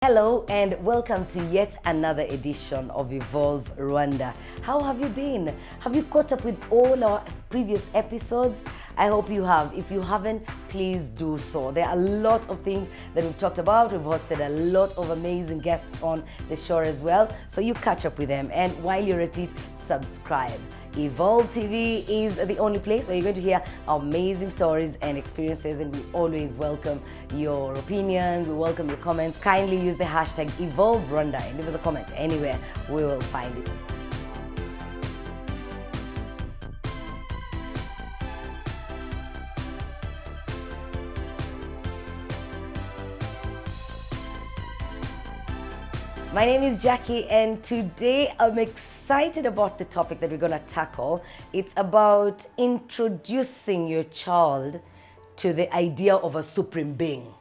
Hello and welcome to yet another edition of Evolve Rwanda. How have you been? Have you caught up with all our previous episodes? I hope you have. If you haven't, please do so. There are a lot of things that we've talked about. We've hosted a lot of amazing guests on the show as well. So you catch up with them. And while you're at it, subscribe. Evolve TV is the only place where you're going to hear amazing stories and experiences, and we always welcome your opinions, we welcome your comments. Kindly use the hashtag Evolve Rwanda and leave us a comment anywhere, we will find it. My name is Jackie, and today I'm excited about the topic that we're going to tackle. It's about introducing your child to the idea of a supreme being.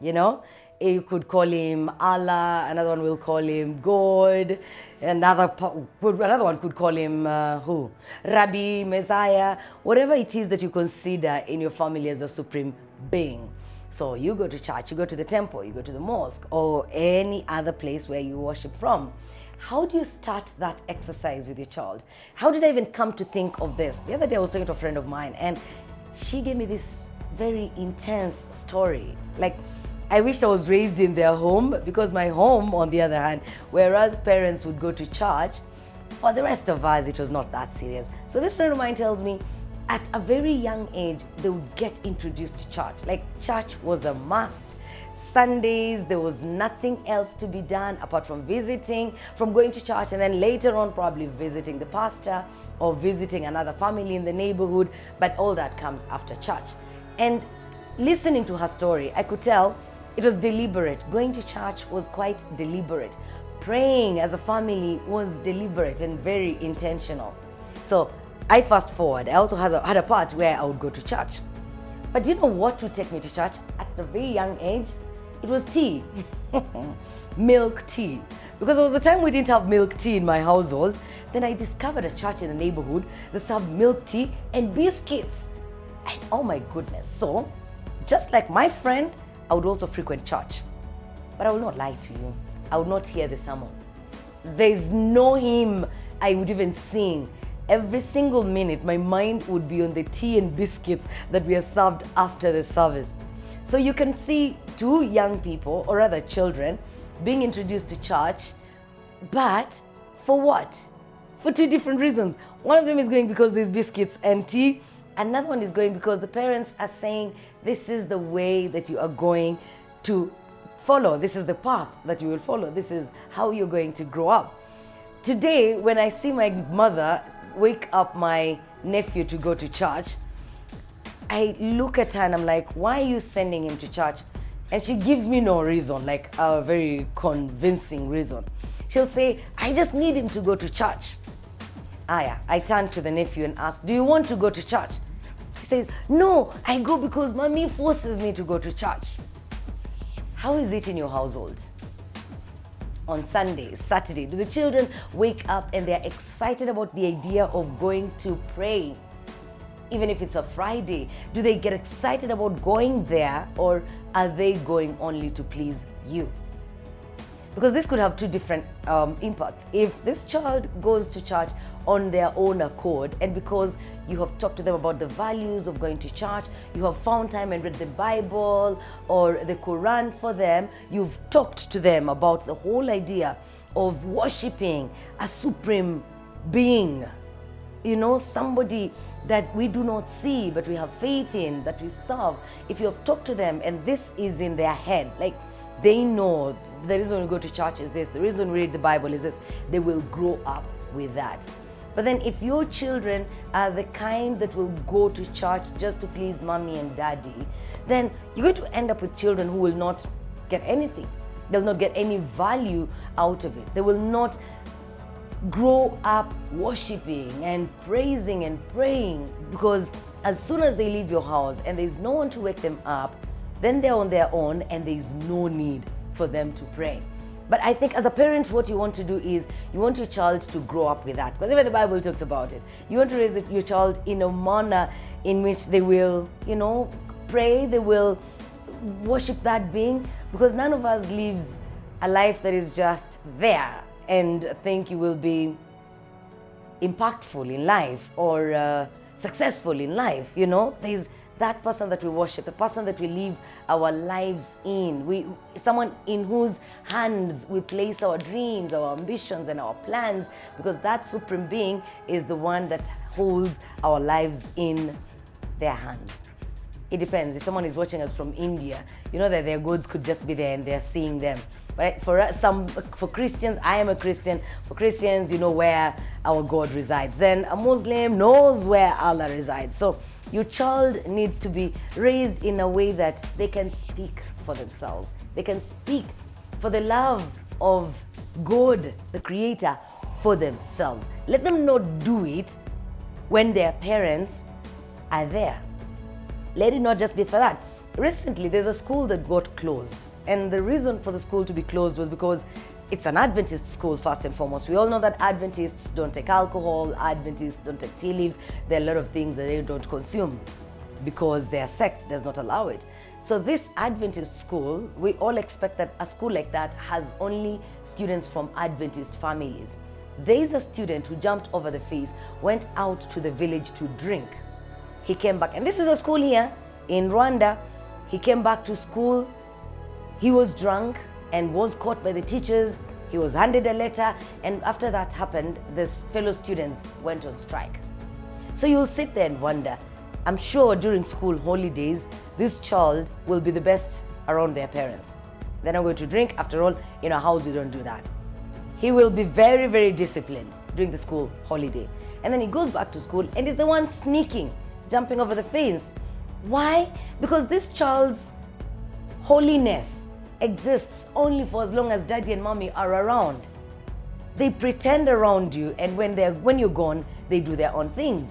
You know, you could call him Allah, another one will call him God, another one could call him Rabbi, Messiah, whatever it is that you consider in your family as a supreme being. So you go to church, you go to the temple, you go to the mosque, or any other place where you worship from. How do you start that exercise with your child? How did I even come to think of this? The other day I was talking to a friend of mine and she gave me this very intense story. Like, I wished I was raised in their home, because my home, on the other hand, whereas parents would go to church, for the rest of us, it was not that serious. So this friend of mine tells me, at a very young age, they would get introduced to church. Like, church was a must. Sundays, there was nothing else to be done apart from visiting, from going to church, and then later on probably visiting the pastor or visiting another family in the neighborhood. But all that comes after church. And listening to her story, I could tell it was deliberate. Going to church was quite deliberate. Praying as a family was deliberate and very intentional. So I fast forward. I also had a part where I would go to church. But do you know what would take me to church at a very young age? It was tea. Milk tea. Because there was a time we didn't have milk tea in my household. Then I discovered a church in the neighborhood that served milk tea and biscuits. And oh my goodness. So, just like my friend, I would also frequent church. But I will not lie to you. I would not hear the sermon. There's no hymn I would even sing. Every single minute, my mind would be on the tea and biscuits that we are served after the service. So you can see two young people, or rather children, being introduced to church, but for what? For two different reasons. One of them is going because there's biscuits and tea. Another one is going because the parents are saying, this is the way that you are going to follow. This is the path that you will follow. This is how you're going to grow up. Today, when I see my mother wake up my nephew to go to church, I look at her and I'm like, why are you sending him to church? And she gives me no reason, like a very convincing reason. She'll say, I just need him to go to church. I turn to the nephew and ask, do you want to go to church? He says, no, I go because mommy forces me to go to church. How is it in your household? On Sunday, Saturday, do the children wake up and they're excited about the idea of going to pray? Even if it's a Friday, do they get excited about going there, or are they going only to please you? Because this could have two different impacts. If this child goes to church on their own accord, and because you have talked to them about the values of going to church, you have found time and read the Bible or the Quran for them, you've talked to them about the whole idea of worshiping a supreme being, you know, somebody that we do not see but we have faith in, that we serve. If you have talked to them and this is in their head, like they know the reason we go to church is this, the reason we read the Bible is this, they will grow up with that. But then if your children are the kind that will go to church just to please mommy and daddy, then you're going to end up with children who will not get anything. They'll not get any value out of it. They will not grow up worshiping and praising and praying, because as soon as they leave your house and there's no one to wake them up, then they're on their own and there's no need for them to pray. But I think as a parent, what you want to do is you want your child to grow up with that, because even the Bible talks about it. You want to raise your child in a manner in which they will, pray, they will worship that being, because none of us lives a life that is just there and think you will be impactful in life or successful in life. You know, there's that person that we worship, the person that we live our lives in, someone in whose hands we place our dreams, our ambitions, and our plans, because that supreme being is the one that holds our lives in their hands. It depends. If someone is watching us from India, you know that their goods could just be there and they're seeing them. But for Christians, I am a Christian. For Christians, you know where our God resides. Then a Muslim knows where Allah resides. So your child needs to be raised in a way that they can speak for themselves. They can speak for the love of God, the Creator, for themselves. Let them not do it when their parents are there. Let it not just be for that. Recently, there's a school that got closed. And the reason for the school to be closed was because it's an Adventist school, first and foremost. We all know that Adventists don't take alcohol, Adventists don't take tea leaves. There are a lot of things that they don't consume because their sect does not allow it. So this Adventist school, we all expect that a school like that has only students from Adventist families. There is a student who jumped over the fence, went out to the village to drink. He came back, and this is a school here in Rwanda. He came back to school. He was drunk and was caught by the teachers. He was handed a letter, and after that happened, the fellow students went on strike. So you'll sit there and wonder, I'm sure during school holidays, this child will be the best around their parents. They're not going to drink. After all, in a house, you don't do that. He will be very, very disciplined during the school holiday. And then he goes back to school and is the one sneaking, jumping over the fence. Why? Because this child's holiness exists only for as long as daddy and mommy are around. They pretend around you, and when you're gone, they do their own things.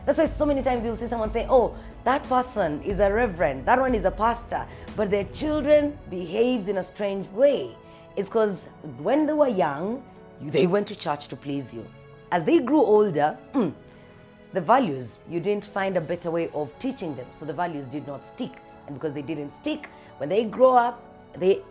That's why so many times you'll see someone say, oh, that person is a reverend, that one is a pastor, but their children behaves in a strange way. It's because when they were young, they went to church to please you. As they grew older, the values, you didn't find a better way of teaching them, so the values did not stick. And because they didn't stick, when they grow up, they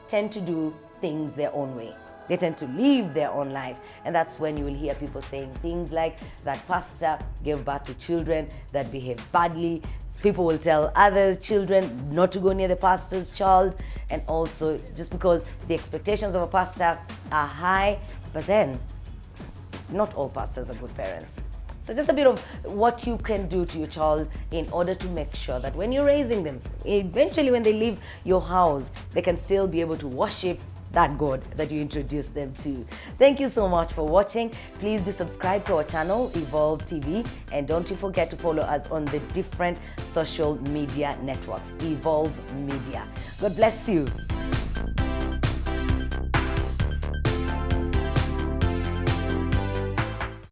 tend to do things their own way. They tend to live their own life. And that's when you will hear people saying things like, that pastor gave birth to children that behave badly. People will tell other children not to go near the pastor's child. And also, just because the expectations of a pastor are high, but then not all pastors are good parents. So just a bit of what you can do to your child in order to make sure that when you're raising them, eventually when they leave your house, they can still be able to worship that God that you introduced them to. Thank you so much for watching. Please do subscribe to our channel, Evolve TV, and don't you forget to follow us on the different social media networks, Evolve Media. God bless you.